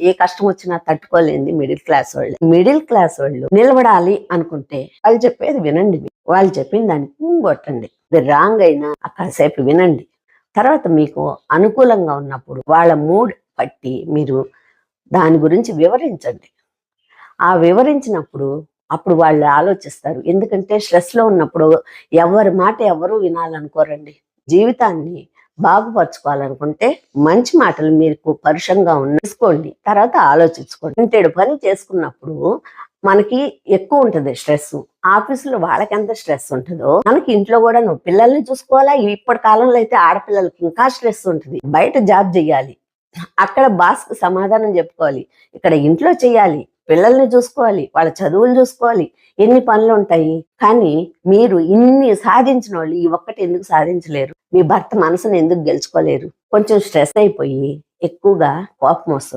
ఏ కష్టం వచ్చినా తట్టుకోలేంది middle class వాళ్ళు. మిడిల్ క్లాస్ వాళ్ళు నిలబడాలి అనుకుంటే వాళ్ళు చెప్పేది వినండి. వాళ్ళు చెప్పిన దానికి కొట్టండి. ఇది రాంగ్ అయినా కాసేపు వినండి. తర్వాత మీకు అనుకూలంగా ఉన్నప్పుడు వాళ్ళ మూడ్ పట్టి మీరు దాని గురించి వివరించండి. ఆ వివరించినప్పుడు అప్పుడు వాళ్ళు ఆలోచిస్తారు. ఎందుకంటే స్ట్రెస్లో ఉన్నప్పుడు ఎవరి మాట ఎవరు వినాలనుకోరండి. జీవితాన్ని బాగుపరచుకోవాలనుకుంటే మంచి మాటలు మీకు పరుషంగా తీసుకోండి, తర్వాత ఆలోచించుకోండి. ఇంతేడు పని చేసుకున్నప్పుడు మనకి ఎక్కువ ఉంటుంది స్ట్రెస్. ఆఫీసులో వాళ్ళకి ఎంత స్ట్రెస్ ఉంటుందో మనకి ఇంట్లో కూడా నువ్వు పిల్లల్ని చూసుకోవాలా. ఇప్పటి కాలంలో అయితే ఆడపిల్లలకి ఇంకా స్ట్రెస్ ఉంటుంది. బయట జాబ్ చేయాలి, అక్కడ బాస్కు సమాధానం చెప్పుకోవాలి, ఇక్కడ ఇంట్లో చేయాలి, పిల్లల్ని చూసుకోవాలి, వాళ్ళ చదువులు చూసుకోవాలి, ఎన్ని పనులు ఉంటాయి. కానీ మీరు ఇన్ని సాధించిన వాళ్ళు ఈ ఒక్కటి ఎందుకు సాధించలేరు? మీ భర్త మనసును ఎందుకు గెలుచుకోలేరు? కొంచెం స్ట్రెస్ అయిపోయి ఎక్కువగా కోపం వస్తుంది.